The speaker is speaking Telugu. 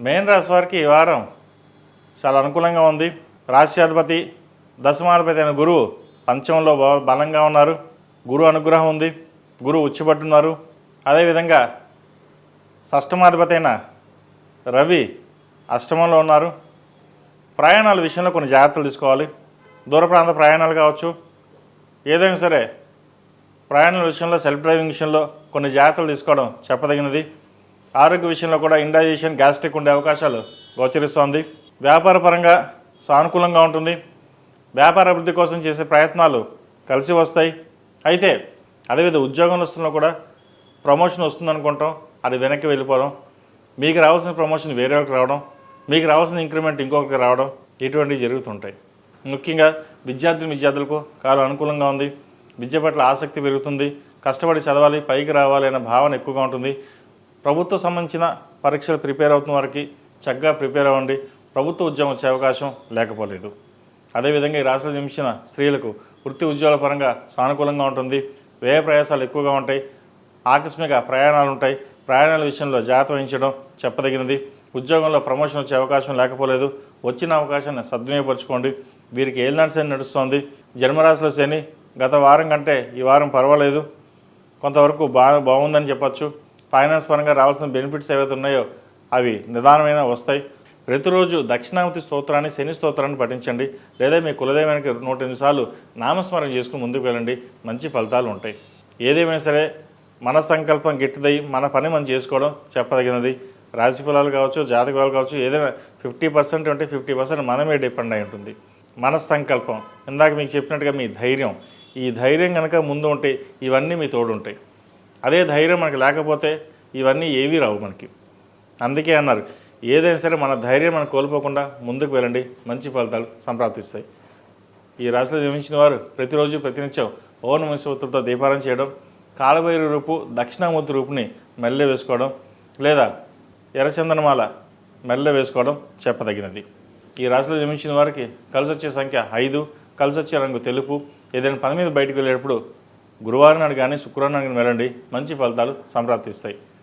మేన్ రాశి వారికి ఈ వారం చాలా అనుకూలంగా ఉంది. రాశ్యాధిపతి దశమాధిపతి అయిన గురువు పంచమంలో బలంగా ఉన్నారు. గురు అనుగ్రహం ఉంది. గురువు ఉచ్చిపట్టున్నారు. అదేవిధంగా షష్టమాధిపతి అయిన రవి అష్టమంలో ఉన్నారు. ప్రయాణాల విషయంలో కొన్ని జాగ్రత్తలు తీసుకోవాలి. దూర ప్రాంత ప్రయాణాలు కావచ్చు, ఏదైనా సరే ప్రయాణాల విషయంలో సెల్ఫ్ డ్రైవింగ్ విషయంలో కొన్ని జాగ్రత్తలు తీసుకోవడం చెప్పదగినది. ఆరోగ్య విషయంలో కూడా ఇండైజెషన్, గ్యాస్ట్రిక్ ఉండే అవకాశాలు గోచరిస్తోంది. వ్యాపార పరంగా సానుకూలంగా ఉంటుంది. వ్యాపార అభివృద్ధి కోసం చేసే ప్రయత్నాలు కలిసి వస్తాయి. అయితే అదేవిధంగా ఉద్యోగస్తుల్లో కూడా ప్రమోషన్ వస్తుందనుకుంటాం, అది వెనక్కి వెళ్ళిపోవడం, మీకు రావాల్సిన ప్రమోషన్ వేరే ఒకరికి రావడం, మీకు రావాల్సిన ఇంక్రిమెంట్ ఇంకొకరికి రావడం, ఇటువంటివి జరుగుతుంటాయి. ముఖ్యంగా విద్యార్థులకు చాలా అనుకూలంగా ఉంది. విద్య పట్ల ఆసక్తి పెరుగుతుంది. కష్టపడి చదవాలి, పైకి రావాలి అనే భావన ఎక్కువగా ఉంటుంది. ప్రభుత్వ సంబంధించిన పరీక్షలు ప్రిపేర్ అవుతున్న వారికి చక్కగా ప్రిపేర్ అవ్వండి. ప్రభుత్వ ఉద్యోగం వచ్చే అవకాశం లేకపోలేదు. అదేవిధంగా ఈ రాష్ట్రంలో జన్మించిన స్త్రీలకు వృత్తి ఉద్యోగాల పరంగా సానుకూలంగా ఉంటుంది. వ్యయ ప్రయాసాలు ఎక్కువగా ఉంటాయి. ఆకస్మిక ప్రయాణాలు ఉంటాయి. ప్రయాణాల విషయంలో జాగ్రత్త వహించడం చెప్పదగినది. ఉద్యోగంలో ప్రమోషన్ వచ్చే అవకాశం లేకపోలేదు. వచ్చిన అవకాశాన్ని సద్వినియోగపరచుకోండి. వీరికి ఏలినాటి శని నడుస్తోంది. జన్మరాశిలో శని గత వారం కంటే ఈ వారం పర్వాలేదు, కొంతవరకు బాగుందని చెప్పచ్చు. ఫైనాన్స్ పరంగా రావాల్సిన బెనిఫిట్స్ ఏవైతే ఉన్నాయో అవి నిదానమైన వస్తాయి. ప్రతిరోజు దక్షిణామూర్తి స్తోత్రాన్ని, శని స్తోత్రాన్ని పఠించండి. లేదా మీ కులదైవానికి 108 సార్లు నామస్మరణ చేసుకుని ముందుకు వెళ్ళండి. మంచి ఫలితాలు ఉంటాయి. ఏదేమైనా సరే మన సంకల్పం గట్టిదై మన పని మనం చేసుకోవడం చెప్పదగినది. రాశి ఫలాలు కావచ్చు, జాతక ఫలాలు కావచ్చు, ఏదైనా 50% ఉంటే 50% మనమే డిపెండ్ అయి ఉంటుంది. మన సంకల్పం, ఇందాక మీకు చెప్పినట్టుగా మీ ధైర్యం, ఈ ధైర్యం కనుక ముందు ఉంటే ఇవన్నీ మీ తోడు ఉంటాయి. అదే ధైర్యం మనకు లేకపోతే ఇవన్నీ ఏవీ రావు మనకి. అందుకే అన్నారు, ఏదైనా సరే మన ధైర్యం మనం కోల్పోకుండా ముందుకు వెళ్ళండి, మంచి ఫలితాలు సంప్రాప్తిస్తాయి. ఈ రాశిలో జన్మించిన వారు ప్రతిరోజు ప్రతినిత్యం ఓం నమః శివాయతో దీపారాధన చేయడం, కాలభైరవ రూపు దక్షిణామూర్తి రూపుని మెల్ల వేసుకోవడం, లేదా ఎర్రచందనమాల మెల్ల వేసుకోవడం చెప్పదగినది. ఈ రాశిలో జన్మించిన వారికి కలిసి వచ్చే సంఖ్య 5, కలిసి వచ్చే రంగు తెలుపు. ఏదైనా పని మీద బయటకు వెళ్ళేటప్పుడు గురువారం నాడు కానీ శుక్రవారం నాడు కానీ వెళ్ళండి, మంచి ఫలితాలు సంప్రాప్తిస్తాయి.